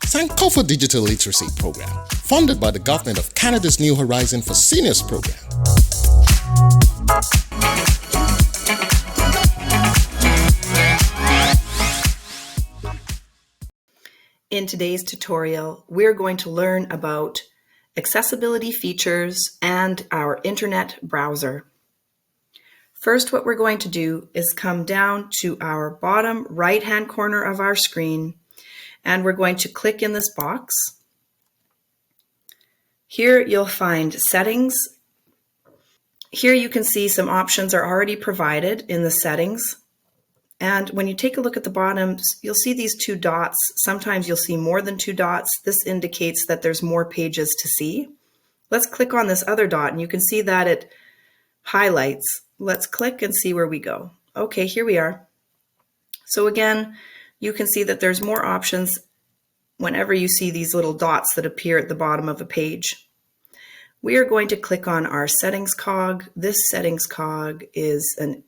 Sankofa Digital Literacy Program, funded by the Government of Canada's New Horizon for Seniors Program. In today's tutorial, we're going to learn about accessibility features and our internet browser. First, what we're going to do is come down to our bottom right-hand corner of our screen, and we're going to click in this box. Here you'll find settings. Here you can see some options are already provided in the settings. And when you take a look at the bottom, you'll see these two dots. Sometimes you'll see more than two dots. This indicates that there's more pages to see. Let's click on this other dot and you can see that it highlights. Let's click and see where we go. Okay, here we are. So again, you can see that there's more options whenever you see these little dots that appear at the bottom of a page. We are going to click on our settings cog. This settings cog is an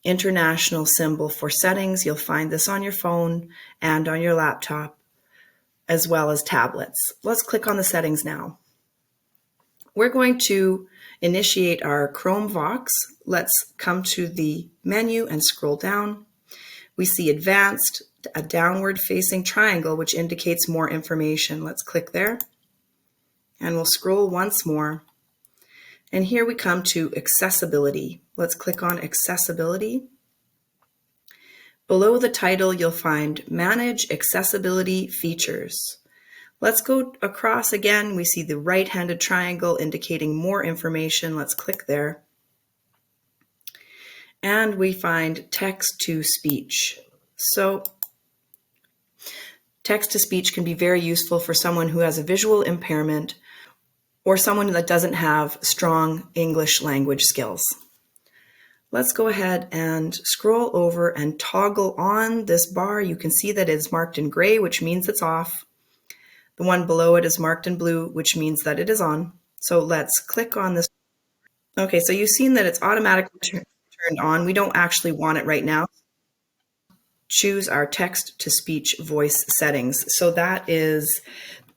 international symbol for settings. You'll find this on your phone and on your laptop, as well as tablets. Let's click on the settings now. We're going to initiate our Chromevox. Let's come to the menu and scroll down. We see advanced, a downward facing triangle, which indicates more information. Let's click there and we'll scroll once more. And here we come to accessibility. Let's click on accessibility. Below the title, you'll find manage accessibility features. Let's go across again. We see the right-handed triangle indicating more information. Let's click there. And we find text to speech. So text to speech can be very useful for someone who has a visual impairment or someone that doesn't have strong English language skills. Let's go ahead and scroll over and toggle on this bar. You can see that it's marked in gray, which means it's off. The one below it is marked in blue, which means that it is on. So let's click on this. Okay, so you've seen that it's automatically turned on. We don't actually want it right now. Choose our text to speech voice settings. So that is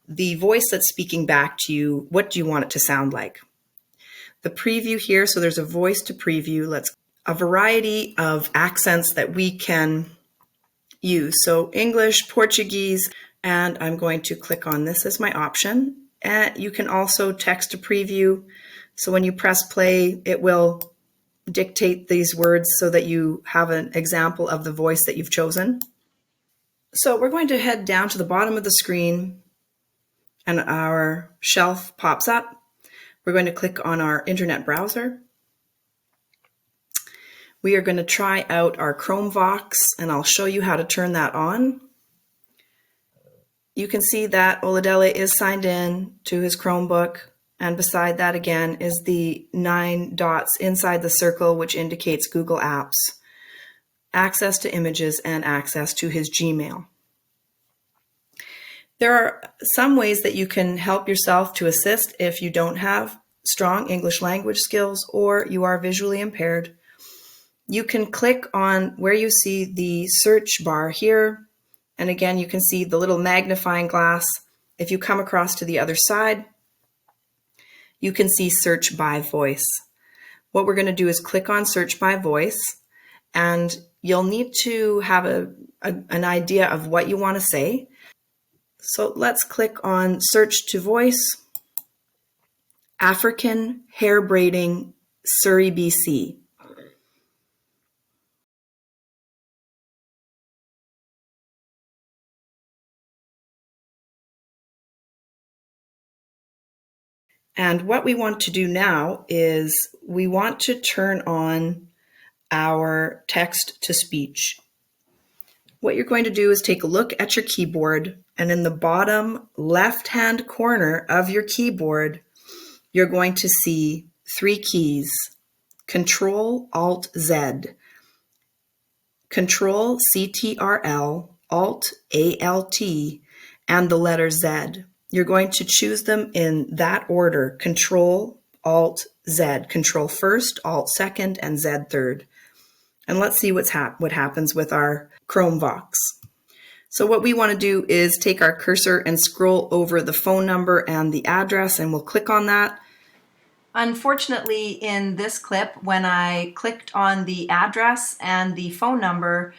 the voice that's speaking back to you. What do you want it to sound like? The preview here, so there's a voice to preview. Let's a variety of accents that we can use. So English, Portuguese, and I'm going to click on this as my option. And you can also text to preview. So when you press play, it will dictate these words so that you have an example of the voice that you've chosen. So we're going to head down to the bottom of the screen and our shelf pops up. We're going to click on our internet browser. We are going to try out our Chromevox and I'll show you how to turn that on. You can see that Oladele is signed in to his Chromebook, and beside that again is the 9 dots inside the circle, which indicates Google Apps, access to images, and access to his Gmail. There are some ways that you can help yourself to assist if you don't have strong English language skills or you are visually impaired. You can click on where you see the search bar here. And again, you can see the little magnifying glass. If you come across to the other side, you can see search by voice. What we're going to do is click on search by voice, and you'll need to have an idea of what you want to say. So let's click on search to voice, African hair braiding, Surrey, BC. And what we want to do now is we want to turn on our text to speech. What you're going to do is take a look at your keyboard, and in the bottom left-hand corner of your keyboard, you're going to see 3 keys: Control-Alt-Z, Control CTRL, Alt-ALT, and the letter Z. You're going to choose them in that order: Control, Alt, Z. Control first, Alt second, and Z third. And let's see what happens with our Chromevox. So what we want to do is take our cursor and scroll over the phone number and the address, and we'll click on that. Unfortunately, in this clip, when I clicked on the address and the phone number,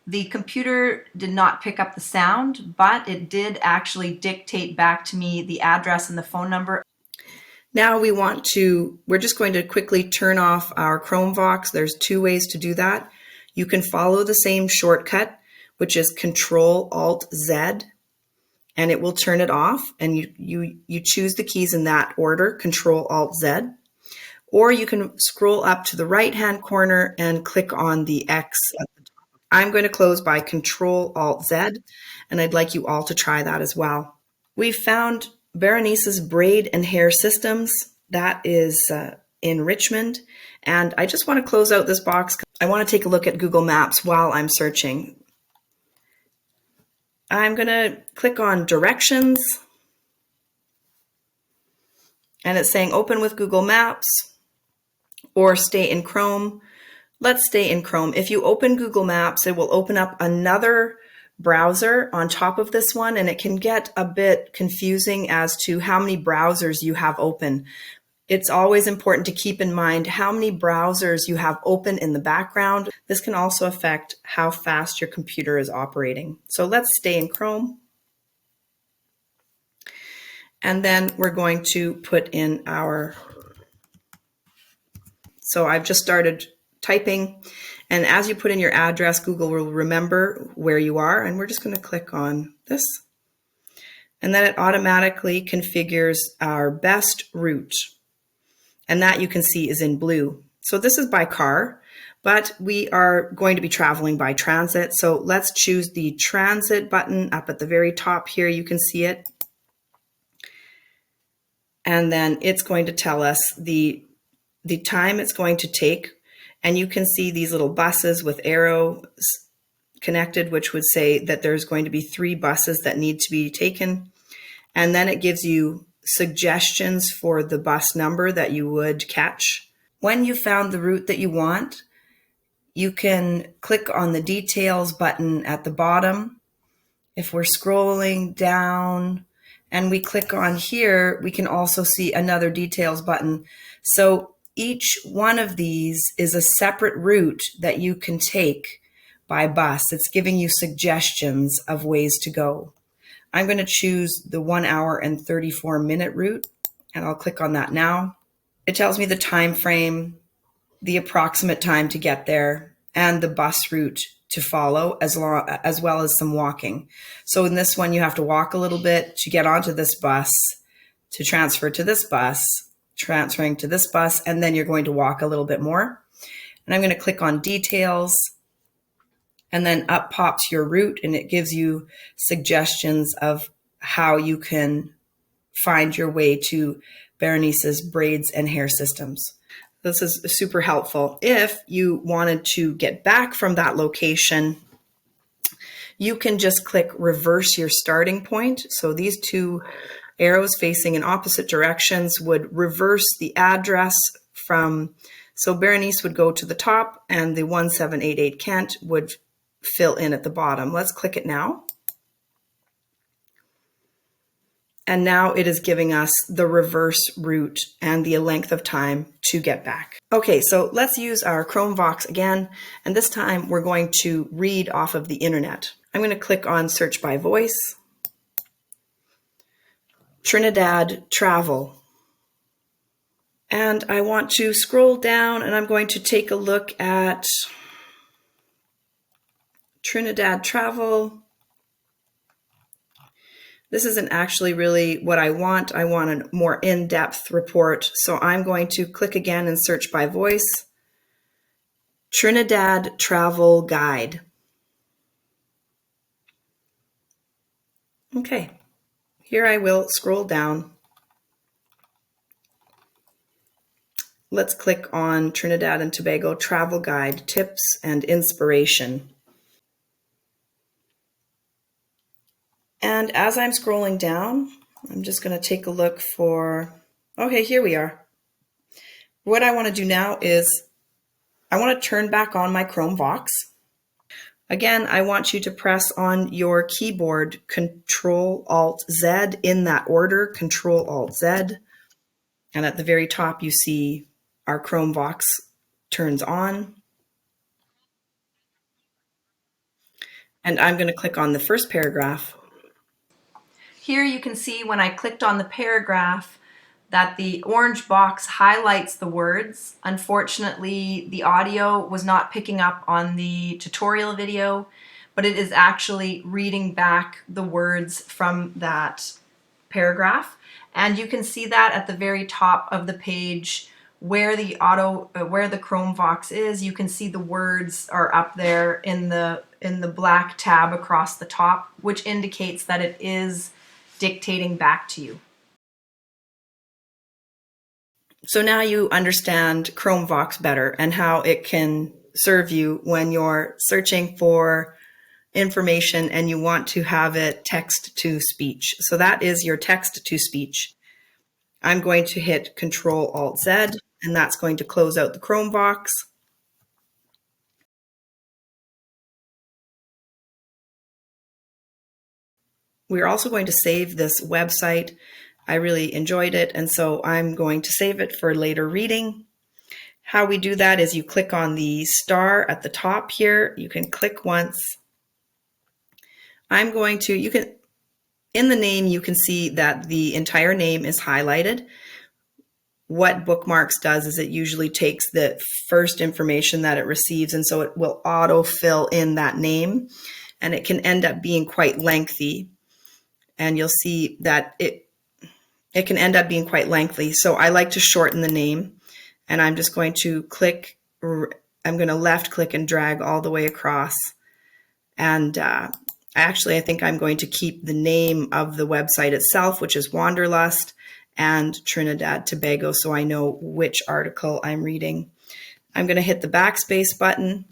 the computer did not pick up the sound, but it did actually dictate back to me the address and the phone number. Now we're just going to quickly turn off our Chromevox. There's two ways to do that. You can follow the same shortcut, which is Control-Alt-Z, and it will turn it off. And you choose the keys in that order, Control-Alt-Z. Or you can scroll up to the right-hand corner and click on the X at the top. I'm going to close by Control-Alt-Z, and I'd like you all to try that as well. We've found Berenice's braid and hair systems. That is in Richmond. And I just want to close out this box. I want to take a look at Google Maps while I'm searching. I'm going to click on Directions. And it's saying open with Google Maps or stay in Chrome. Let's stay in Chrome. If you open Google Maps, it will open up another browser on top of this one, and it can get a bit confusing as to how many browsers you have open. It's always important to keep in mind how many browsers you have open in the background. This can also affect how fast your computer is operating. So let's stay in Chrome. And then we're going to put in so I've just started typing. And as you put in your address, Google will remember where you are. And we're just going to click on this. And then it automatically configures our best route. And that you can see is in blue. So this is by car, but we are going to be traveling by transit. So let's choose the transit button up at the very top here. You can see it. And then it's going to tell us the time it's going to take. And you can see these little buses with arrows connected, which would say that there's going to be 3 buses that need to be taken. And then it gives you suggestions for the bus number that you would catch. When you found the route that you want, you can click on the details button at the bottom. If we're scrolling down and we click on here, we can also see another details button. So each one of these is a separate route that you can take by bus. It's giving you suggestions of ways to go. I'm going to choose the 1 hour and 34 minute route, and I'll click on that now. It tells me the time frame, the approximate time to get there, and the bus route to follow, as well as some walking. So in this one, you have to walk a little bit to get onto this bus, to transfer to this bus, transferring to this bus, and then you're going to walk a little bit more. And I'm going to click on details, and then up pops your route, and it gives you suggestions of how you can find your way to Berenice's braids and hair systems. This is super helpful. If you wanted to get back from that location, you can just click reverse your starting point. So these 2 arrows facing in opposite directions would reverse the address from, so Berenice would go to the top and the 1788 Kent would fill in at the bottom. Let's click it now. And now it is giving us the reverse route and the length of time to get back. Okay, so let's use our Chromevox again. And this time we're going to read off of the internet. I'm going to click on search by voice. Trinidad travel. And I want to scroll down and I'm going to take a look at Trinidad travel. This isn't actually really what I want. I want a more in-depth report. So I'm going to click again and search by voice. Trinidad travel guide. Okay. Here I will scroll down. Let's click on Trinidad and Tobago Travel Guide, Tips and Inspiration. And as I'm scrolling down, I'm just going to take a look for, okay, here we are. What I want to do now is I want to turn back on my Chromevox. Again, I want you to press on your keyboard Control-Alt-Z in that order, Control-Alt-Z. And at the very top, you see our Chromevox turns on. And I'm going to click on the first paragraph. Here you can see when I clicked on the paragraph that the orange box highlights the words. Unfortunately, the audio was not picking up on the tutorial video, but it is actually reading back the words from that paragraph. And you can see that at the very top of the page where the Chromevox is. You can see the words are up there in the black tab across the top, which indicates that it is dictating back to you. So now you understand Chromevox better and how it can serve you when you're searching for information and you want to have it text to speech. So that is your text to speech. I'm going to hit Control-Alt-Z, and that's going to close out the Chromevox. We're also going to save this website. I really enjoyed it, and so I'm going to save it for later reading. How we do that is you click on the star at the top here. You can click once. In the name, you can see that the entire name is highlighted. What Bookmarks does is it usually takes the first information that it receives, and so it will auto-fill in that name, and it can end up being quite lengthy. And you'll see that it can end up being quite lengthy. So I like to shorten the name, and I'm just going to I'm going to left click and drag all the way across. And actually, I think I'm going to keep the name of the website itself, which is Wanderlust and Trinidad Tobago, so I know which article I'm reading. I'm going to hit the backspace button,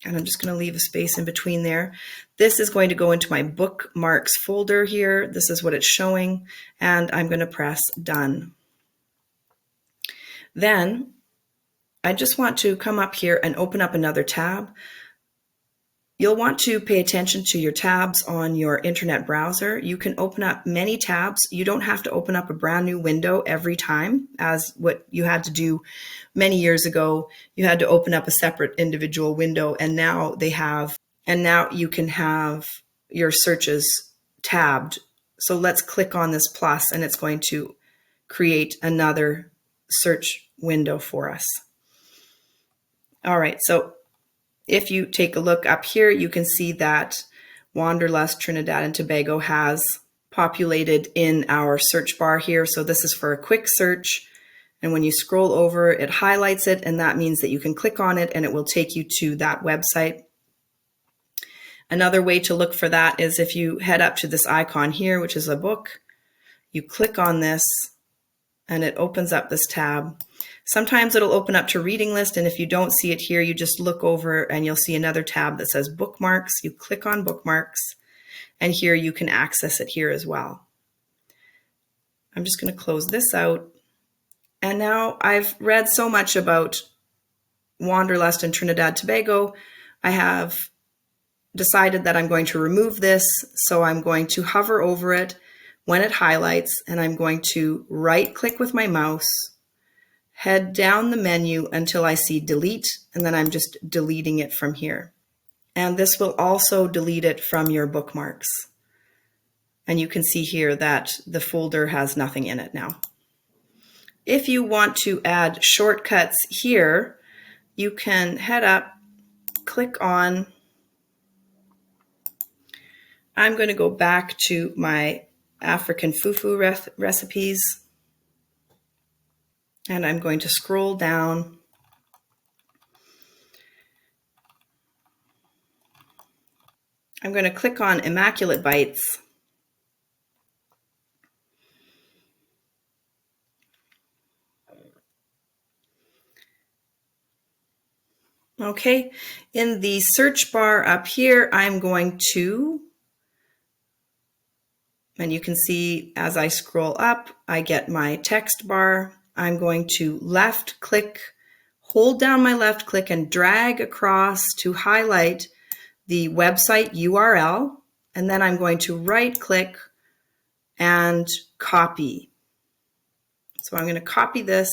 and I'm just going to leave a space in between there. This is going to go into my Bookmarks folder here. This is what it's showing, and I'm going to press Done. Then I just want to come up here and open up another tab. You'll want to pay attention to your tabs on your internet browser. You can open up many tabs. You don't have to open up a brand new window every time, as what you had to do many years ago. You had to open up a separate individual window, and now you can have your searches tabbed. So let's click on this plus, and it's going to create another search window for us. All right, so if you take a look up here, you can see that Wanderlust Trinidad and Tobago has populated in our search bar here. So this is for a quick search. And when you scroll over, it highlights it, and that means that you can click on it and it will take you to that website. Another way to look for that is if you head up to this icon here, which is a book, you click on this and it opens up this tab. Sometimes it'll open up to reading list, and if you don't see it here, you just look over and you'll see another tab that says Bookmarks. You click on Bookmarks, and here you can access it here as well. I'm just going to close this out. And now I've read so much about Wanderlust and Trinidad Tobago, I have decided that I'm going to remove this. So I'm going to hover over it when it highlights, and I'm going to right click with my mouse, head down the menu until I see delete, and then I'm just deleting it from here. And this will also delete it from your bookmarks. And you can see here that the folder has nothing in it now. If you want to add shortcuts here, you can head up, click on, I'm going to go back to my African fufu recipes, and I'm going to scroll down. I'm going to click on Immaculate Bites. Okay, in the search bar up here, I'm going to, and you can see as I scroll up, I get my text bar. I'm going to left click, hold down my left click and drag across to highlight the website URL, and then I'm going to right-click and copy. So I'm going to copy this.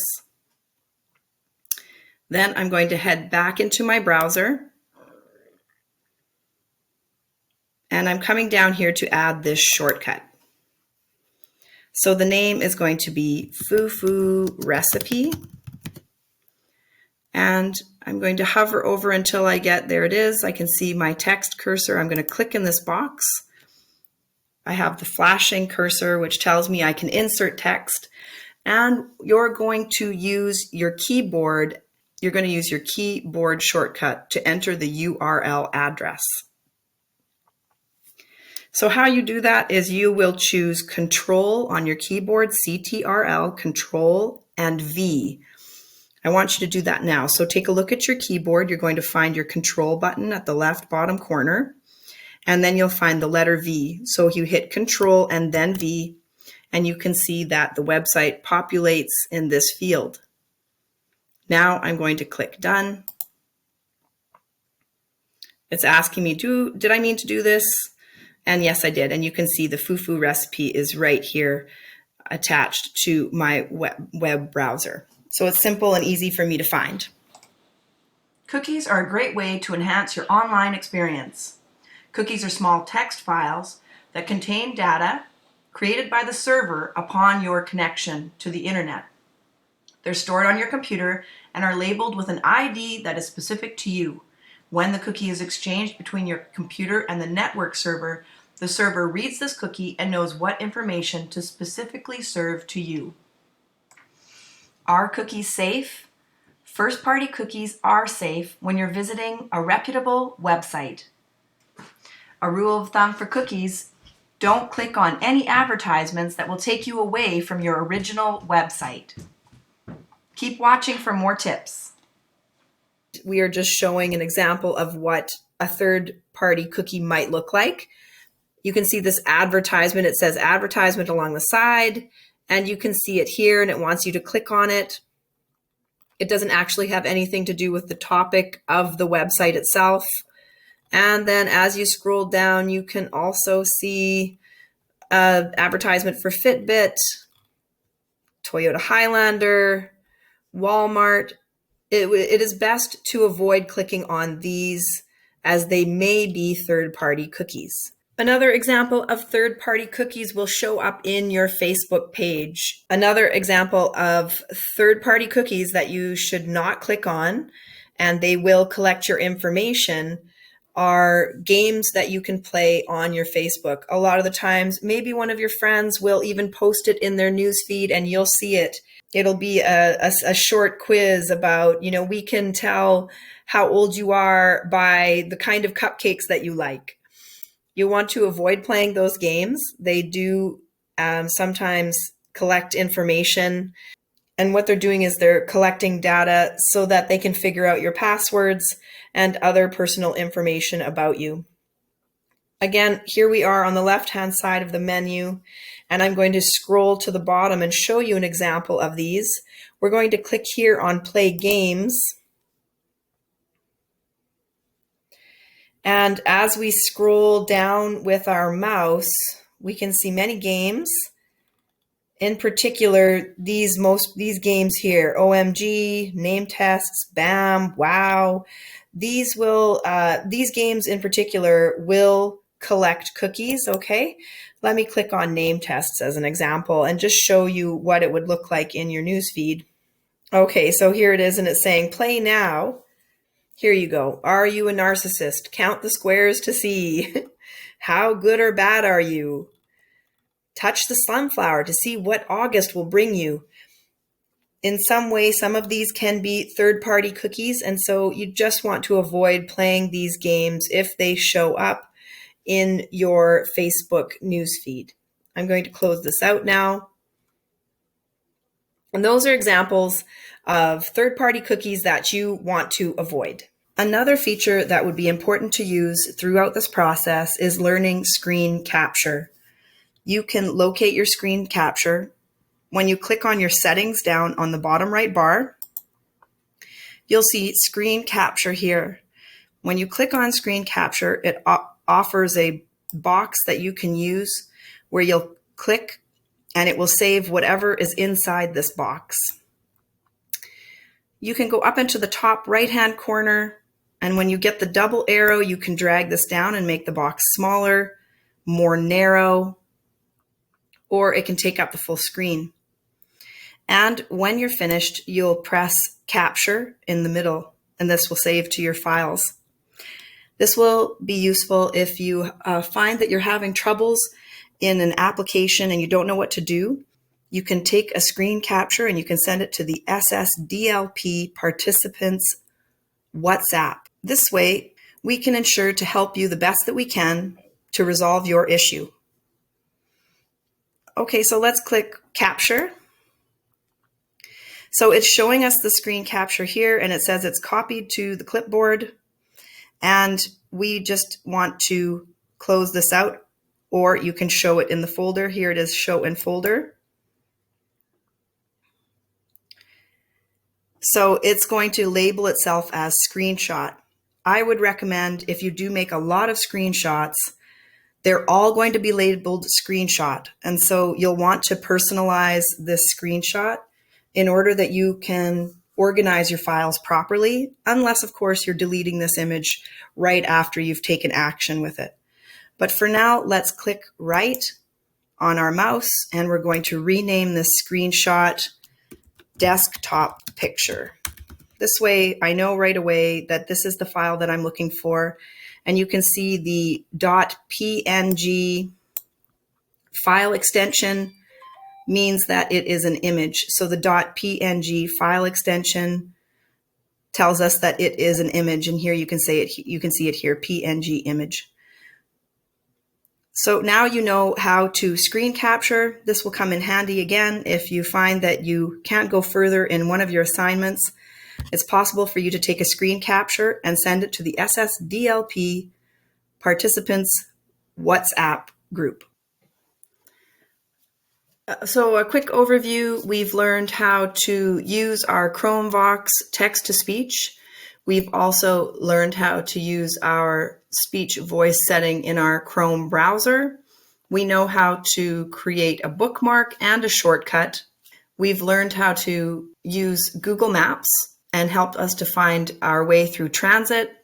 Then I'm going to head back into my browser. And I'm coming down here to add this shortcut. So the name is going to be Fufu Recipe. And I'm going to hover over until I get, there it is. I can see my text cursor. I'm going to click in this box. I have the flashing cursor, which tells me I can insert text. And you're going to use your keyboard. You're going to use your keyboard shortcut to enter the URL address. So how you do that is you will choose Control on your keyboard, CTRL, Control, and V. I want you to do that now. So take a look at your keyboard. You're going to find your Control button at the left bottom corner, and then you'll find the letter V. So you hit Control and then V, and you can see that the website populates in this field. Now I'm going to click Done. It's asking me, did I mean to do this? And yes, I did. And you can see the Fufu Recipe is right here attached to my web browser. So it's simple and easy for me to find. Cookies are a great way to enhance your online experience. Cookies are small text files that contain data created by the server upon your connection to the internet. They're stored on your computer and are labeled with an ID that is specific to you. When the cookie is exchanged between your computer and the network server, the server reads this cookie and knows what information to specifically serve to you. Are cookies safe? First-party cookies are safe when you're visiting a reputable website. A rule of thumb for cookies: don't click on any advertisements that will take you away from your original website. Keep watching for more tips. We are just showing an example of what a third-party cookie might look like. You can see this advertisement. It says advertisement along the side, and you can see it here, and it wants you to click on it. It doesn't actually have anything to do with the topic of the website itself. And then as you scroll down, you can also see an advertisement for Fitbit, Toyota Highlander, Walmart. It is best to avoid clicking on these as they may be third-party cookies. Another example of third-party cookies will show up in your Facebook page. Another example of third-party cookies that you should not click on, and they will collect your information, are games that you can play on your Facebook. A lot of the times, maybe one of your friends will even post it in their newsfeed and you'll see it. It'll be a short quiz about, we can tell how old you are by the kind of cupcakes that you like. You want to avoid playing those games. They do sometimes collect information. And what they're doing is they're collecting data so that they can figure out your passwords and other personal information about you. Again, here we are on the left-hand side of the menu, and I'm going to scroll to the bottom and show you an example of these. We're going to click here on Play Games. And as we scroll down with our mouse, we can see many games. In particular, these games here, OMG, Name Tests, BAM, WOW. These games in particular will collect cookies, okay? Let me click on Name Tests as an example and just show you what it would look like in your newsfeed. Okay, so here it is, and it's saying play now. Here you go. Are you a narcissist? Count the squares to see. How good or bad are you? Touch the sunflower to see what August will bring you. In some way, some of these can be third-party cookies, and so you just want to avoid playing these games if they show up in your Facebook newsfeed. I'm going to close this out now. And those are examples of third-party cookies that you want to avoid. Another feature that would be important to use throughout this process is learning screen capture. You can locate your screen capture. When you click on your settings down on the bottom right bar, you'll see screen capture here. When you click on screen capture, it offers a box that you can use where you'll click and it will save whatever is inside this box. You can go up into the top right-hand corner, and when you get the double arrow, you can drag this down and make the box smaller, more narrow, or it can take up the full screen. And when you're finished, you'll press capture in the middle, and this will save to your files. This will be useful if you find that you're having troubles in an application and you don't know what to do. You can take a screen capture and you can send it to the SSDLP participants WhatsApp. This way, we can ensure to help you the best that we can to resolve your issue. Okay, so let's click capture. So it's showing us the screen capture here, and it says it's copied to the clipboard, and we just want to close this out, or you can show it in the folder. Here it is, show in folder. So it's going to label itself as screenshot. I would recommend, if you do make a lot of screenshots, they're all going to be labeled screenshot. And so you'll want to personalize this screenshot in order that you can organize your files properly, unless, of course, you're deleting this image right after you've taken action with it. But for now, let's click right on our mouse, and we're going to rename this screenshot desktop picture. This way, I know right away that this is the file that I'm looking for, and you can see the .png file extension means that it is an image. So the .png file extension tells us that it is an image, and here you can see it here, PNG image. So now you know how to screen capture. This will come in handy again if you find that you can't go further in one of your assignments. It's possible for you to take a screen capture and send it to the SSDLP participants WhatsApp group. So a quick overview, we've learned how to use our Chromevox text-to-speech. We've also learned how to use our speech voice setting in our Chrome browser. We know how to create a bookmark and a shortcut. We've learned how to use Google Maps and helped us to find our way through transit.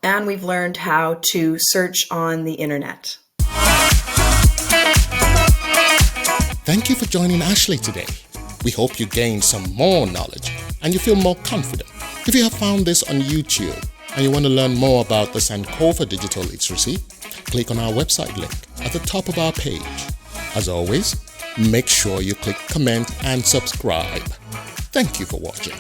And we've learned how to search on the internet. Thank you for joining Ashley today. We hope you gained some more knowledge and you feel more confident. If you have found this on YouTube and you want to learn more about the Sankofa Digital Literacy, click on our website link at the top of our page. As always, make sure you click comment and subscribe. Thank you for watching.